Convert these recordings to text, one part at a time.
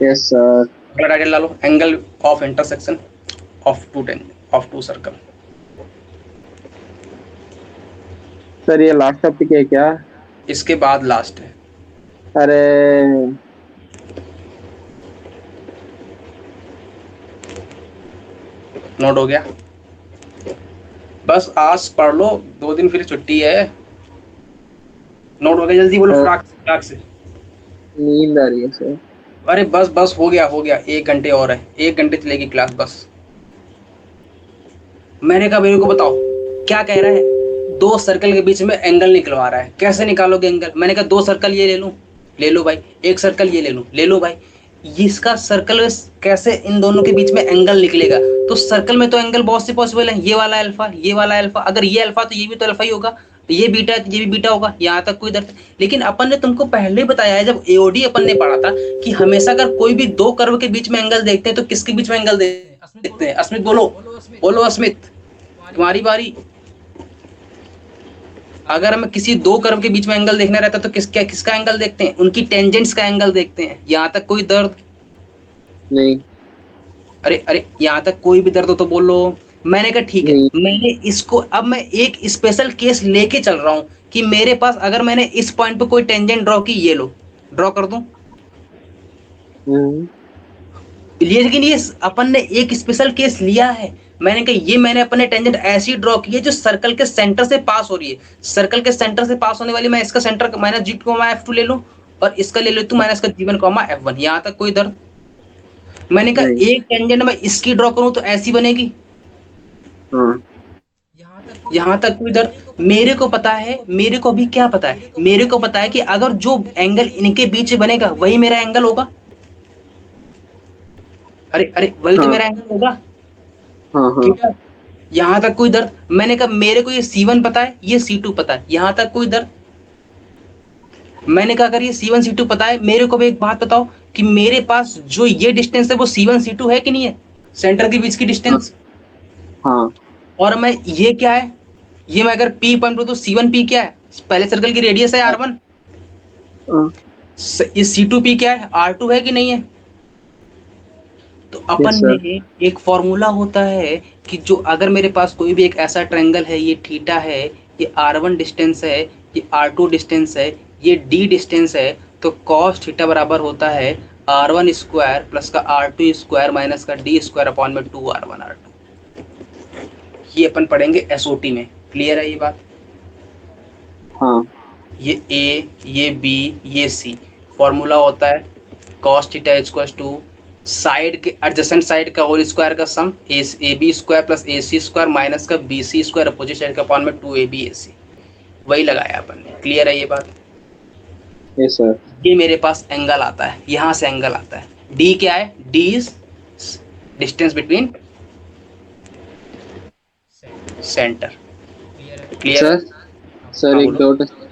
Yes sir. अगला title डालो, angle of intersection of two circle. Sir ये last topic है क्या? इसके बाद लास्ट है। अरे। नोट हो गया? बस आज पढ़ लो, 2 दिन फिर छुट्टी है। नोट हो गया? जल्दी बोलो सर फटाक से फटाक से। नींद आ रही है सर। अरे बस बस, हो गया, 1 घंटे और है, 1 घंटे चलेगी क्लास बस। मैंने कहा मेरे को बताओ, क्या कह रहा है, 2 सर्कल के बीच में एंगल निकलवा रहा है, कैसे निकालोगे एंगल? मैंने कहा 2 सर्कल ये ले लूं, ले लो भाई। 1 सर्कल ये ले लूं, ले लो भाई। इसका सर्कल कैसे इन दोनों के बीच में एंगल निकलेगा? तो सर्कल में तो एंगल बहुत से पॉसिबल है, ये वाला अल्फा, ये वाला अल्फा, अगर ये अल्फा तो ये भी तो अल्फा ही होगा, तो ये बीटा है तो ये भी बीटा होगा, यहाँ तक कोई दर्द। लेकिन अपन ने तुमको पहले बताया है, जब एओडी अपन ने पढ़ा था, कि हमेशा अगर कोई भी 2 कर्व के बीच में एंगल देखते हैं तो किसके बीच में एंगल देखते हैं? अस्मित बोलो, बोलो अस्मित, तुम्हारी बारी। अगर हमें किसी 2 कर्व के बीच में एंगल देखना रहता है तो किसका एंगल देखते हैं? उनकी टेंजेंट्स का एंगल देखते हैं। यहाँ तक कोई दर्द? नहीं। अरे अरे, यहाँ तक कोई भी दर्द हो तो बोलो। मैंने कहा ठीक है, नहीं। मैंने इसको, अब मैं एक स्पेशल केस लेके चल रहा हूँ कि मेरे पास अगर मैंने इस पॉइंट पे कोई टेंजेंट ड्रॉ की, ये लो, ड्रॉ कर दूं? हम्म। लेकिन ये अपन ने एक स्पेशल केस लिया है। मैंने कहा ये मैंने अपने टेंजेंट ऐसी ड्रॉ की है जो सर्कल के सेंटर से पास हो रही है। सर्कल के सेंटर से पास होने वाली, मैं इसका सेंटर माइनस जी कॉमा एफ टू ले लूं, और इसका ले लेती हूँ माइनस का जी वन कॉमा एफ वन। यहाँ तक कोई दर्द? मैंने कहा नहीं। एक टेंजेंट में इसकी ड्रॉ करूं तो ऐसी बनेगी। हाँ। यहाँ तक कोई दर्द? मेरे को पता है, मेरे को भी क्या पता है, मेरे को पता है कि अगर जो एंगल इनके बीच बनेगा वही मेरा एंगल होगा। अरे अरे, वही तो हाँ। मेरा एंगल होगा। हाँ। हाँ। ठीक है? यहाँ तक कोई दर्द? मैंने कहा मेरे को ये C1 पता है, ये C2 पता है। यहाँ तक कोई दर्द? मैंने कहा अगर ये C1 C2 पता है, मेरे को भी एक बात बताओ कि मेरे पास जो ये डिस्टेंस है वो C1 C2 है कि नहीं है, सेंटर के बीच की हाँ। डिस्टेंस। हाँ। और मैं, ये क्या है, ये मैं अगर P पॉइंट तो C1 P क्या है? पहले सर्कल की रेडियस है R1। हाँ। ये C2 P क्या है? R2 है कि नहीं है? तो यस अपन सर। ने एक फॉर्मूला होता है कि जो अगर मेरे पास कोई भी एक ऐसा ट्रायंगल है, ये थीटा है, ये R1 डिस्टेंस है, ये R2 डिस्टेंस है, ये D डिस्टेंस है, तो cos थीटा बराबर होता है R1 स्क्वायर प्लस का R2 स्क्वायर माइनस का D स्क्वायर अपॉन में 2R1 R2। ये अपन पढ़ेंगे एसओटी में। क्लियर है ये बात? हाँ। ये A, ये B, ये C। फॉर्मूला होता है cos theta equal to side के एडजेसेंट साइड का होल स्क्वायर का sum, A B square plus A C square minus का B C square opposite side का अपॉन में 2 AB AC। वही लगाया अपन ने। क्लियर है ये बात? Yes sir. ये मेरे पास एंगल आता है, यहाँ से एंगल आता है। डी क्या है? D is distance between centre. Clear है? सर। सर हाँ एक बोलो। डाउट है।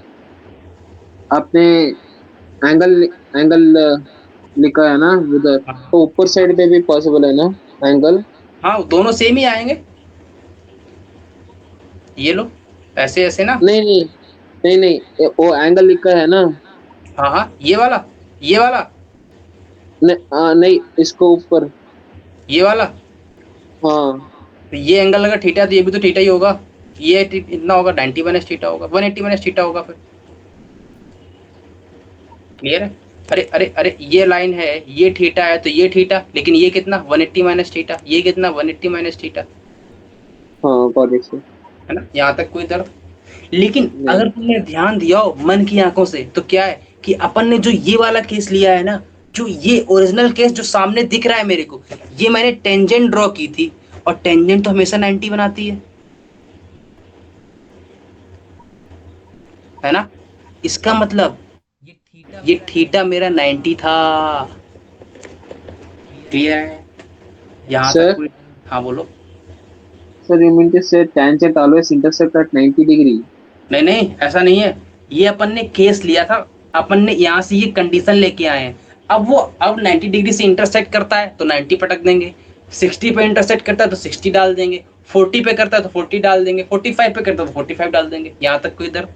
आपने एंगल एंगल लिखा है ना उधर, हाँ तो ऊपर साइड पे भी पॉसिबल है ना एंगल? हाँ, दोनों सेम ही आएंगे। ये लो, ऐसे ऐसे ना। नहीं नहीं। नहीं नहीं, वो एंगल लिखा है ना। हाँ हाँ, ये वाला, ये वाला, नहीं, इसको ऊपर। ये वाला। हाँ। तो ये एंगल अगर थीटा, तो ये भी तो थीटा ही होगा। ये इतना होगा, 90 माइनस थीटा होगा, 180 माइनस थीटा होगा फिर। क्लियर है? अरे अरे अरे, ये लाइन है, ये थीटा है तो ये थीटा, लेकिन ये कितना, 180 माइनस थीटा, ये कितना, 180 माइनस थीटा। हाँ गॉट इट सर। है ना? यहाँ तक कोई दर्द? लेकिन नहीं। अगर तुमने ध्यान दिया हो मन की आंखों से, तो क्या है कि अपन ने जो ये वाला केस लिया है ना, जो ये ओरिजिनल केस जो सामने दिख रहा है मेरे को, ये मैंने टेंजेंट ड्रॉ की थी, और टेंजेंट तो हमेशा 90 बनाती है ना? इसका मतलब ये थीटा मेरा 90 था। क्लियर है? यहाँ तक सर। कोई? हाँ बोलो। सर यू मीन टू से tangent always intersect at 90 degree? नहीं नहीं, ऐसा नहीं है। ये अपन ने केस लिया था, अपन ने यहाँ से ये कंडीशन लेके आए हैं। अब वो, अब 90 डिग्री से इंटरसेक्ट करता है तो 90 पटक देंगे, 60 पे इंटरसेक्ट करता है तो 60 डाल देंगे, 40 पे करता है तो 40 डाल देंगे, 45 पे करता है तो 45 डाल देंगे। यहाँ तक कोई इधर?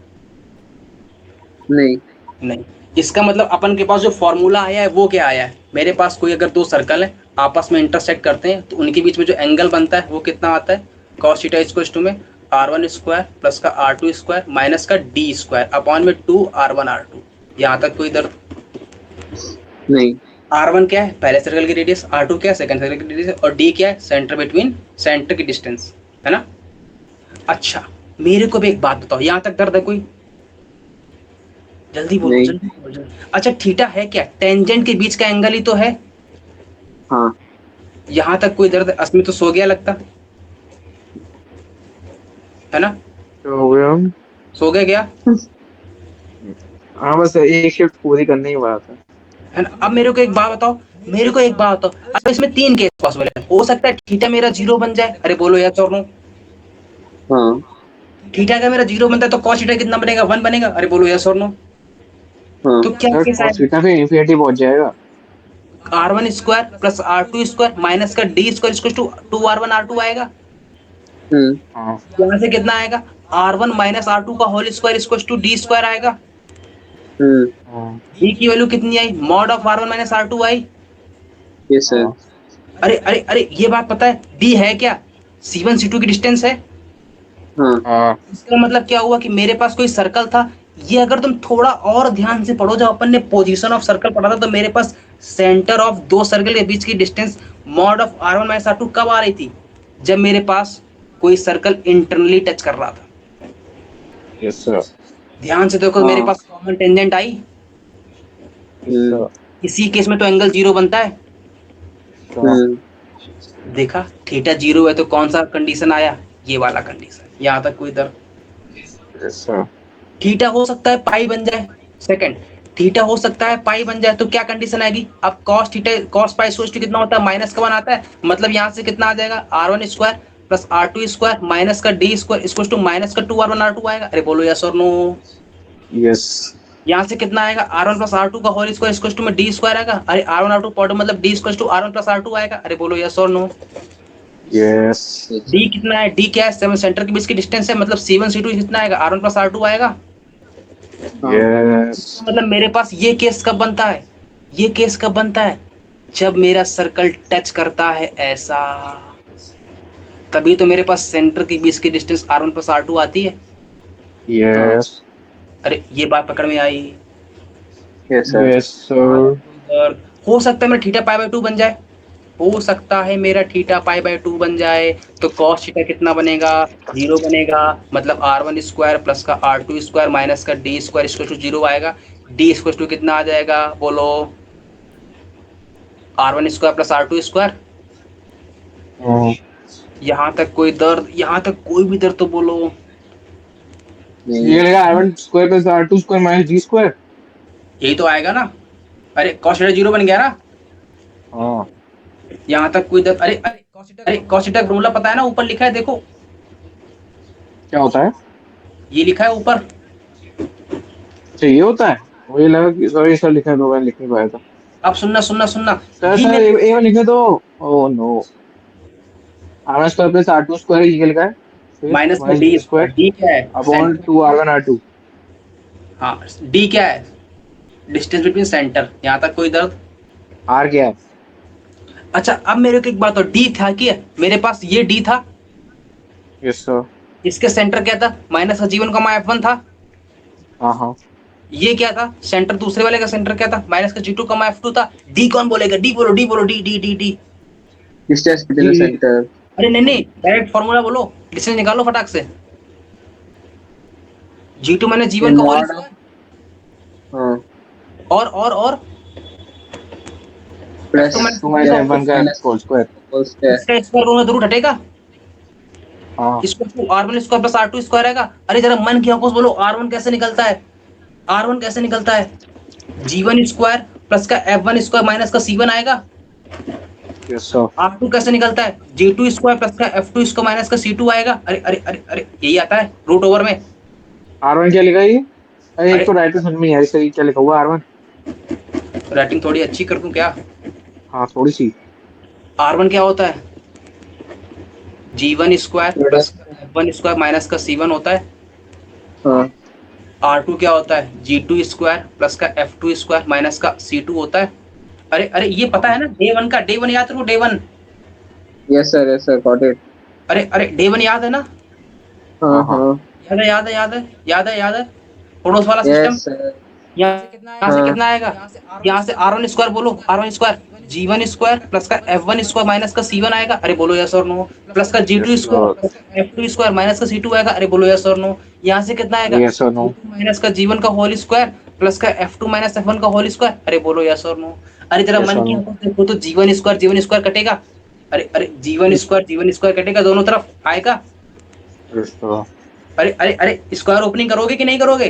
नहीं। नहीं। इसका मतलब अपन के पास जो फॉर्मूला आया है वो क्या आया है, मेरे पास कोई अगर दो सर्कल है आपस में इंटरसेक्ट करते हैं तो उनके बीच में जो एंगल बनता है वो कितना आता है, cos थीटा इक्वल्स टू में r1 स्क्वायर प्लस का r2 स्क्वायर माइनस का d स्क्वायर अपॉन में 2r1 r2। यहाँ तक कोई दर्द? नहीं। r1 क्या है, पहले सर्कल की रेडियस, r2 क्या है, सेकंड सर्कल की रेडियस, और d क्या है, सेंटर बिटवीन सेंटर की डिस्टेंस, है ना। अच्छा मेरे को भी एक बात बताओ, यहाँ तक दर्द है कोई? जल्दी बोलो नहीं। जल्दी बोलो जल्दी। अच्छा थीटा है क्या, टेंजेंट के बीच का एंगल ही तो है। हाँ। यहाँ तक कोई दर्द है? असमी तो सो गया लगता है ना, तो हो गया हम। सो गया क्या? हाँ बस एक शिफ्ट पूरी करने की बात है। है ना। अब मेरे को एक बात बताओ, मेरे को एक बात बताओ, अब इसमें तीन केस पॉसिबल है, हो सकता है थीटा मेरा जीरो बन जाए, अरे बोलो यस और नो। हाँ। थीटा का मेरा जीरो बनता है तो कॉस थीटा कितना बनेगा, 1 बनेगा, अरे बोलो यस और नो। हाँ। तो क्या सर केस cos आएगा, थीटा पे इन्फिनिटी पहुंच जाएगा। r1 square plus r2 square minus का d square equal to 2r1 r2 आएगा। हम्म। हाँ यहाँ से कितना आएगा, r1 माइनस r2 का whole square equal to d square आएगा। हम्म। हाँ d की वैल्यू कितनी आई, mod of r1 minus r2 आई। Yes sir. हाँ अरे अरे अरे ये बात पता है d है क्या, c1 c2 की डिस्टेंस है। हाँ। हाँ इसका मतलब क्या हुआ कि मेरे पास कोई सर्कल था, ये अगर तुम थोड़ा और ध्यान से पढ़ो, जब अपन ने पोजीशन ऑफ सर्कल पढ़ा था तो मेरे पास सेंटर ऑफ दो सर्कल के बीच की distance mod of r1 minus r2 कब आ रही थी, जब मेरे पास कोई सर्कल इंटरनली टच कर रहा था। यस सर ध्यान से देखो मेरे हाँ। पास कॉमन टेंजेंट आई, यस सर इसी केस में तो एंगल जीरो बनता है। हम्म। देखा थीटा जीरो है तो कौन सा कंडीशन आया, ये वाला कंडीशन। यहाँ तक कोई दर्द? यस सर थीटा हो सकता है पाई बन जाए, सेकंड थीटा हो सकता है पाई बन जाए तो क्या कंडीशन आएगी, अब cos थीटा cos पाई सोच कितना होता है, माइनस का 1 आता है, मतलब यहाँ से कितना आ जाएगा, r1 square plus r2 square minus का d square equal to minus का 2r1 r2 आएगा, अरे बोलो यस और नो। यस यहाँ से कितना आएगा, r1 प्लस r2 का होल स्क्वायर इक्वल टू में d स्क्वायर आएगा, अरे r1 r2 पॉट मतलब d equal to r1 plus r2 आएगा, अरे बोलो यस और नो। यस d कितना है, d क्या है, सेंटर के बीच की डिस्टेंस है, मतलब c1 c2 कितना आएगा, r1 प्लस r2 आएगा। यस मतलब मेरे पास ये केस कब बनता है, ये केस कब बनता है, जब मेरा सर्कल टच करता है ऐसा, तभी तो मेरे पास सेंटर के बीच की डिस्टेंस r1 प्लस r2 आती है। यस अरे ये बात पकड़ में आई। Yes sir. यस सर और हो सकता है मेरा थीटा पाई बाय 2 बन जाए, हो सकता है मेरा थीटा पाई बाय 2 बन जाए, तो cos थीटा कितना बनेगा, जीरो बनेगा, मतलब r1 स्क्वायर प्लस का r2 स्क्वायर माइनस का d square equal to zero आएगा, d इक्वल टू कितना आ जाएगा बोलो, r1 square plus r2 square. हाँ यहाँ तक कोई दर्द, यहाँ तक कोई भी दर्द तो बोलो। नहीं। ये लगेगा r1 square plus r2 square minus d square. यही तो आएगा ना, अरे cos थीटा जीरो बन गया ना। हाँ यहाँ तक कोई दर्द, अरे अरे cos थीटा का फॉर्मूला पता है ना, ऊपर लिखा है देखो, क्या होता है? ये लिखा है ऊपर। अच्छा ये होता है, मुझे लगा कि सॉरी सर लिखा है तो मैं लिख नहीं पाया था। अब सुनना सुनना सुनना, सर ये सर मेरे एक बार लिखे तो। Oh no, r1 square plus r2 square ये लिखा है, फिर माइनस में minus D d square, square D क्या है, अपॉन सेंटर। 2r1 r2। हाँ डी क्या है, डिस्टेंस बिटवीन सेंटर। यहाँ तक कोई दर्द? r क्या है? अच्छा अब मेरे को एक बात, डी था क्या मेरे पास, ये डी था, यस सर। इसके सेंटर क्या था, माइनस का जीवन का f1 था। हाँ हाँ ये क्या था, सेंटर दूसरे वाले का सेंटर क्या था, माइनस का g2 का f2 था। डी कौन बोलेगा, डी बोलो, डी बोलो, D D D D. Distance between the G centre. अरे नहीं नहीं, डायरेक्ट फॉर्मूला बोलो, डिस्टेंस निकालो फटाक से, g2 माइनस ये g1 का होल मॉड। स्क्वायर, हाँ। और plus f2 minus two g2 minus का f1 का minus whole square. Whole square. इसका स्क्वायर करूंगा जरूर हटेगा, हाँ इसको r1 square plus r2 square आएगा। अरे जरा मन की आंखों से बोलो, r1 कैसे निकलता है, r1 कैसे निकलता है, g1 स्क्वायर प्लस का f1 स्क्वायर माइनस का c1 आएगा। Yes sir. r2 कैसे निकलता है, g2 स्क्वायर प्लस का f2 स्क्वायर माइनस का c2 आएगा। अरे अरे अरे अरे यही आता है रूट ओवर में। r1 क्या लिखा है ये? अरे एक अरे तो राइटर समझ में नहीं आ रही सही क्या लिखा हुआ r1। राइटिंग थोड़ी अच्छी कर दूं क्या, हाँ थोड़ी सी। r1 क्या होता है, g1 square plus product. f1 square minus का c1 होता है। हाँ। R2 क्या होता है, G2 स्क्वायर प्लस का F2 स्क्वायर माइनस का C2 होता है। अरे अरे ये पता है ना, डे वन याद रखो, day one. Yes sir got it. अरे अरे डे वन याद है ना, हाँ हाँ हाँ। याद है याद है याद है याद है याद है, पड़ोस वाला सिस्टम। Yes sir. यहाँ से हाँ कितना आएगा, यहाँ से R1 स्क्वायर बोलो, R1 square G1 square plus का F1 स्क्वायर माइनस का C1 आएगा, अरे बोलो यस और नो। प्लस का yes G2 square sir, plus का F2 स्क्वायर माइनस का C2 आएगा, अरे बोलो यस और नो। यहाँ से कितना आएगा, यस और नो। G2 माइनस का G1 का होल स्क्वायर प्लस का F2 माइनस F1 का होल स्क्वायर, अरे बोलो यस और नो। अरे जरा यस मन और की नो। आंखों से देखो तो G1 स्क्वायर कटेगा, अरे अरे जीवन स्क्वायर कटेगा दोनों तरफ आएगा। यस सर, अरे अरे अरे स्क्वायर ओपनिंग करोगे कि नहीं करोगे,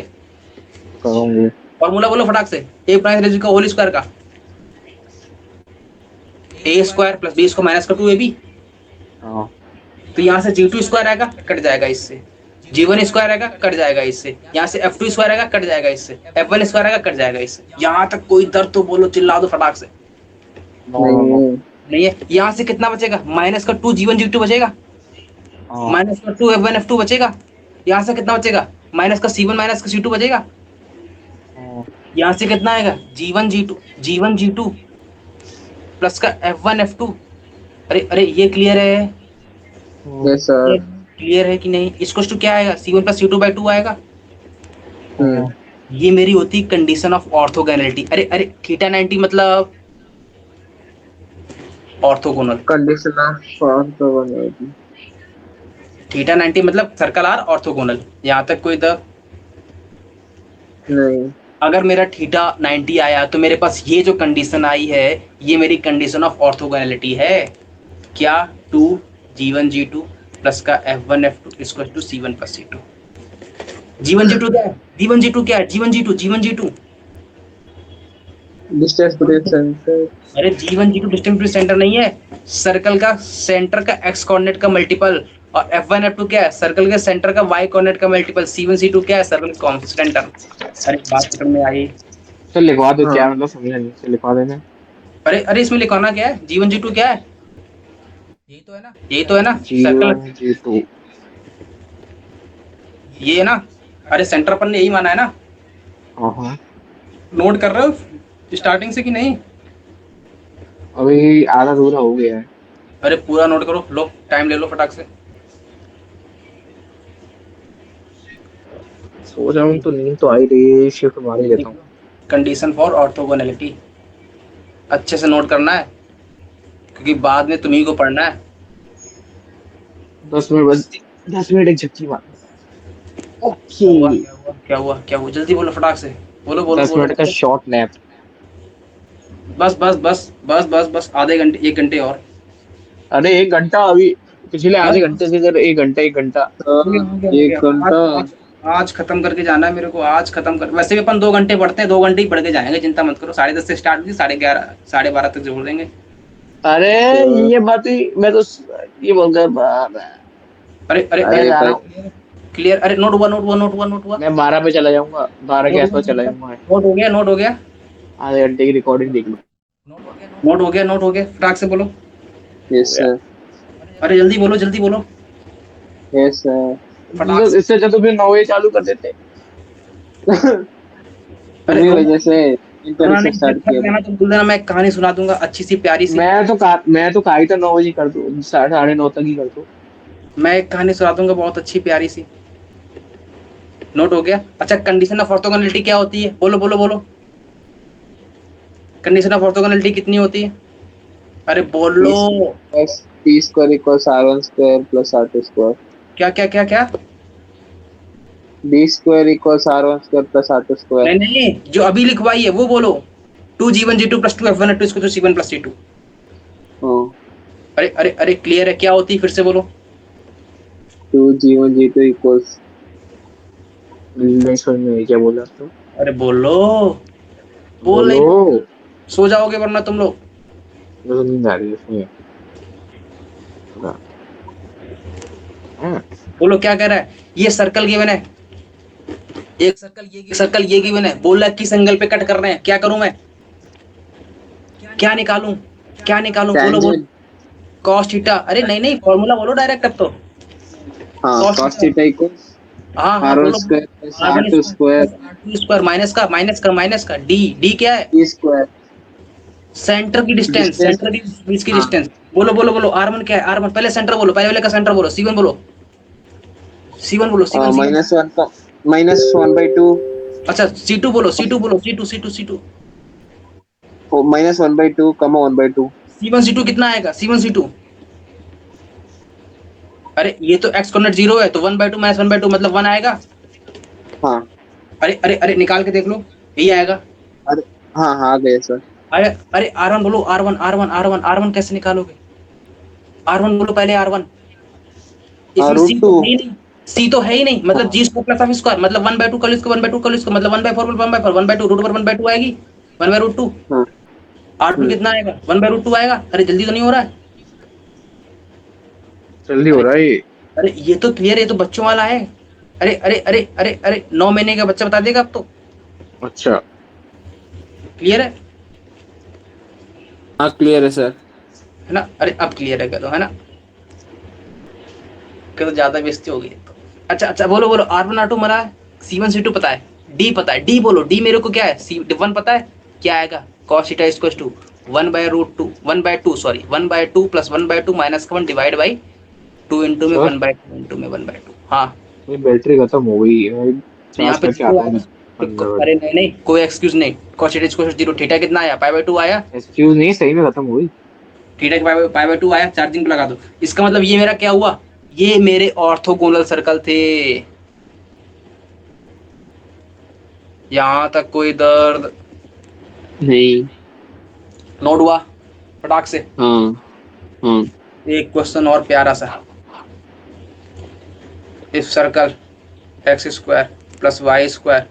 करूँगी। फॉर्मूला बोलो फटाक से, ए प्राइम रेज़ का होल स्क्वायर का, A square plus B square minus का 2ab। हाँ तो यहाँ से G2 स्क्वायर आएगा कट जाएगा इससे, G1 स्क्वायर आएगा कट जाएगा इससे, यहाँ से F2 स्क्वायर आएगा कट जाएगा इससे, F1 स्क्वायर आएगा कट जाएगा इससे। यहाँ तक कोई दर्द तो बोलो, चिल्ला दो फटाक से। No no no. नहीं। नहीं है, यहाँ से कितना बचेगा, माइनस का 2 G1 G2 बचेगा, हाँ माइनस का 2 F1 F2 बचेगा। यहाँ से कितना बचेगा, माइनस का C1 माइनस का C2 बचेगा। हाँ। यहाँ से कितना आएगा, G1 G2 प्लस का F1 F2। अरे अरे ये क्लियर है, यस सर। क्लियर है कि नहीं। इसको टू क्या आएगा, C1 प्लस C2/2 आएगा। हम्म। ये मेरी होती कंडीशन ऑफ ऑर्थोगोनैलिटी। अरे अरे थीटा 90 मतलब orthogonal, condition of orthogonality. Theta 90 मतलब सर्कल आर ऑर्थोगोनल। यहाँ तक कोई द, नहीं। अगर मेरा थीटा 90 आया तो मेरे पास ये जो कंडीशन आई है, ये मेरी कंडीशन ऑफ ऑर्थोगोनैलिटी है। क्या, 2 G1 G2 प्लस का F1 F2 equal to C1 plus C2। G1 G2 क्या है, G1 G2 क्या है, G1 G2। Distance between centre. अरे G1 G2 distance between centre नहीं है, सर्कल का सेंटर का x कोऑर्डिनेट का मल्टीपल। और F1 F2 क्या है, सर्कल के सेंटर का y कोऑर्डिनेट का मल्टीपल। C1 C2 क्या है, सर्कल कांस्टेंट टर्म। अरे बात समझ में आई। तो लिखवा दो, क्या हाँ। मतलब समझा नहीं, तो लिखवा देना। अरे अरे इसमें लिखवाना क्या है, G1 G2 क्या है, यही तो है ना, यही तो है ना सर्कल, G1 G2। ये है ना। अरे सेंटर अपन ने यही माना है ना, हाँ हाँ। नोट कर रहे हो स्टार्टिंग से कि नहीं। अभी आधा अधूरा हो गया है। अरे पूरा नोट करो, लो टाइम ले लो फटाक से। सो जाऊं तो नींद तो आई रही है, शिफ्ट मार ही लेता हूँ। कंडीशन फॉर ऑर्थोगोनैलिटी अच्छे से नोट करना है, क्योंकि बाद में तुम्ही को पढ़ना है। 10 मिनट बस, 10 मिनट एक झपकी मार। क्या हुआ ओके। क्या हुआ क्या हुआ क्या हुआ, जल्दी बोलो फटाक से, बोलो बोलो 10 बोलो, मिनट का शॉर्ट नैप। बस बस बस बस बस बस आधे घंटे 1 घंटे और। अरे 1 घंटा अभी, पिछले बस आधे बस घंटे से इधर 1 घंटा 1 घंटा। हो गया। 1 घंटा। आज खत्म करके जाना है मेरे को, आज खत्म कर, वैसे भी अपन 2 घंटे पढ़ते हैं, 2 घंटे ही पढ़ के जाएंगे, चिंता मत करो। 10:30 से स्टार्ट हुई, 11:30 12:30 तक जोड़ देंगे। अरे तो ये बात ही मैं तो ये बोल कर अरे अरे मैं अरे जा रहा भाई हूँ। क्लियर, अरे नोट हुआ नोट हुआ नोट हुआ नोट हुआ, मैं 12 पे चला जाऊंगा, 12 के आसपास चला जाऊंगा। नोट हो गया नोट हो गया आधे घंटे की रिकॉर्डिंग देख लो। नोट हो गया फटाक से बोलो। Yes sir. अरे जल्दी बोलो यस सर। फटाक से। इससे अच्छा तो फिर 9 बजे चालू कर देते। अरे तुम्ही वजह से इंटर से नहीं, स्टार्ट थक किया गया था। ना तो बोल देना, मैं एक कहानी सुना दूंगा अच्छी सी प्यारी सी। मैं तो कहा ही था 9 बजे कर दो, 9:30 तक ही कर दो। मैं एक कहानी सुना दूंगा बहुत अच्छी प्यारी सी। नोट हो गया। अच्छा कंडीशन ऑफ ऑर्थोगोनैलिटी क्या होती है, बोलो बोलो बोलो, कंडीशन ऑफ ऑर्थोगोनैलिटी कितनी होती है, अरे बोलो। Plus T square equals R1 square plus R2 square. क्या क्या क्या क्या, D square equals R1 square plus R2 square. नहीं नहीं जो अभी लिखवाई है वो बोलो, 2 G1 G2 plus 2 F1 F2 इसको तो C1 प्लस C2। अरे अरे अरे क्लियर है, क्या होती है फिर से बोलो। 2 G1 G2 इक्वल्स। नहीं समझ में क्या बोला तो। अरे बोलो, बोल नहीं, बोलो। सो जाओगे वरना तुम लोग। मुझे नींद आ रही है इसमें। हाँ। बोलो क्या कह रहा है, ये सर्कल गिवन है, एक सर्कल ये गिवन है, बोल रहा है किस एंगल पे कट कर रहे हैं, क्या करूं मैं, क्या निकालूं बोलो बोलो। टेंजेंट। कॉस थीटा, अरे नहीं नहीं फॉर्मूला बोलो डायरेक्ट अब तो। हाँ cos cos theta theta equals हाँ हाँ आर वन बोलो square plus R R one two square square plus R two square minus का डी डी क्या है? डी स्क्वायर सेंटर की डिस्टेंस, डिस्टेंस। सेंटर की बीच की हाँ डिस्टेंस। बोलो बोलो बोलो आर वन क्या है? आर वन पहले सेंटर बोलो, पहले वाले का सेंटर बोलो, सी वन बोलो, सी वन बोलो, सी वन सी वन। -1 का -1/2 अच्छा सी टू बोलो, सी टू बोलो, C two C two C two. -1/2 1/2। C one C two कितना आएगा? सी वन सी टू, अरे ये तो एक्स कोऑर्डिनेट जीरो है, तो 1/2 माइनस 1/2 मतलब 1 आएगा। हाँ अरे अरे अरे निकाल के देख लो, यही आएगा। अरे हाँ हाँ आ गए सर। अरे अरे आर वन बोलो, R one R one R one R one कैसे निकालोगे? आर वन बोलो पहले, आर वन। इसमें सी √2। तो है ही नहीं, सी तो है ही नहीं, मतलब जी स्क्वायर प्लस एफ स्क्वायर, मतलब 1/2 कर लो इसको, 1/2 कर लो इसको, मतलब 1/4 1/4 1/2 रूट ओवर 1/2 आएगी, 1/√2। हाँ आर टू कितना आएगा? 1/√2 आएगा। अरे जल्दी तो नहीं हो रहा है? जल्दी हो अरे रहा है ये। अरे ये तो क्लियर है, ये तो बच्चों वाला है। अरे अरे अरे अरे अरे 9 महीने का बच्चा बता देगा अब तो। अच्छा क्लियर है? हाँ क्लियर है सर। है ना? अरे अब क्लियर है, करो है ना, तो ज्यादा बेइज्जती हो गई तो। अच्छा अच्छा बोलो बोलो, आर वन आर टू मरा है, सी वन सी टू पता है, डी पता है, डी बोलो, डी मेरे को क्या है? सी वन पता है क्या आएगा? cos theta equal to 1/√2 1/2 sorry 1/2 plus 1/2 minus का 1 डिवाइड बाई 2 इंटू में सर 1/2 इंटू में 1/2। हाँ मेरी बैटरी खत्म हो गई है, तो यहाँ चार्ज पे करके जीरो आता हूँ आएगा। मैं पंद्रह अरे मिनट। नहीं नहीं कोई एक्सक्यूज नहीं, cos theta equal to 0, theta कितना आया? पाई/2 आया, एक्सक्यूज नहीं, सही में खत्म हो गई। थीटा पाई/2 आया, चार्जिंग पे लगा दो। इसका मतलब ये मेरा क्या हुआ? ये मेरे ऑर्थोगोनल सर्कल थे। यहाँ तक कोई दर्द नहीं। नोट हुआ फटाक से? हाँ हाँ एक क्वेश्चन और प्यारा सा। If circle X square plus Y square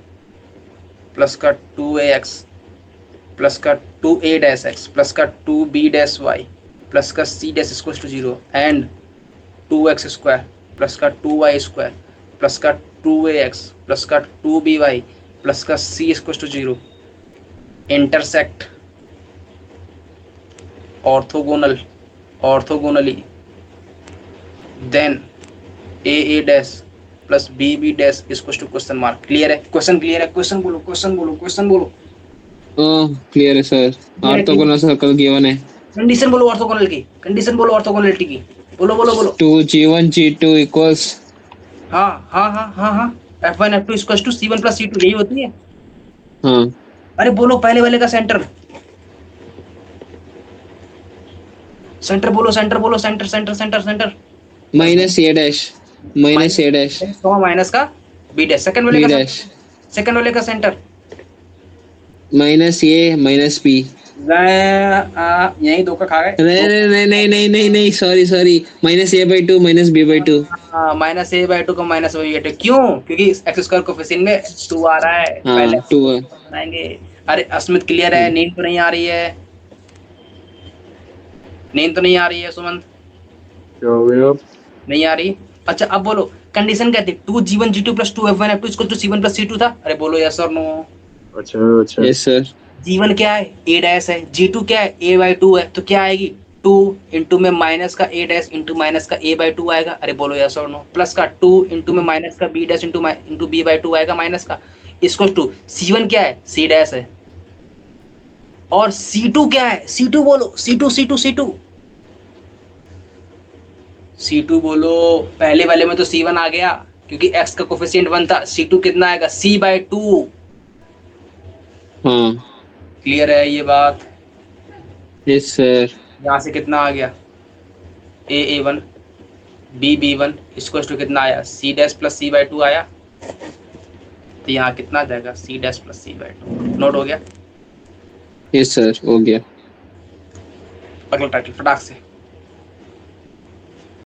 plus का 2ax प्लस का 2a डैश एक्स प्लस का 2b डैश वाई प्लस का c dash equal to 0 and 2x square plus का 2y स्क्वायर प्लस का 2ax प्लस का 2by plus का c equal to 0 intersect orthogonally then a dash plus b dash equal to question mark. Clear है? Question clear है? Question बोलो, question बोलो, question बोलो। Clear है सर। ऑर्थोगोनल सर्कल गिवन है। कंडीशन बोलो ऑर्थोगोनल की, कंडीशन बोलो ऑर्थोगोनलिटी की, बोलो बोलो बोलो। 2g1 g2 equals. हाँ हाँ हाँ हाँ हाँ F1 F2 equal to C1 plus C2, यही होती है। हाँ अरे बोलो पहले वाले का सेंटर, सेंटर बोलो, सेंटर बोलो, centre centre centre centre. -a dash -a dash minus का B डैश, सेकंड वाले b का डैश सेंटर, सेकंड वाले का सेंटर -a -b। यही दो का खा गए। नहीं नहीं नहीं नहीं नहीं नहीं, सॉरी -a/2 -b/2। -a/2 का -b/2 क्यों? क्योंकि एक्स स्क्वायर कोफिशिएंट में 2 आ रहा है हाँ पहले 2। बनाएंगे। अरे अस्मित क्लियर है? नींद तो नहीं आ रही है? नींद तो नहीं आ रही है सुमंत? नहीं आ रही? अच्छा अब बोलो कंडीशन क्या थी? 2g1 g2 plus 2f1 f2 equal to c1 plus c2 था। अरे बोलो यस और नो? अच्छा अच्छा यस सर। g1 क्या है? a डैश है, g2 क्या है? a/2 है, तो क्या आएगी? 2 इंटू में माइनस का a डैश इंटू माइनस का a/2 आएगा। अरे बोलो यस और नो? प्लस का 2 इंटू में माइनस का b डैश इंटू b/2 आएगा माइनस का, इक्वल टू c1 क्या है? c डैश है, और c2 क्या है? c2 बोलो, c2 C2 बोलो। पहले वाले में तो C1 आ गया क्योंकि x का कोफिशिएंट 1 था। C2 कितना आएगा? C/2। हाँ क्लियर है ये बात? Yes sir. यहाँ से कितना आ गया? a1 b1 इक्वल टू कितना आया? c डैश प्लस c/2 आया, तो यहाँ कितना आ जाएगा? c dash plus c/2। Note हो गया? यस सर हो गया। अगला टाइटल फटाक से।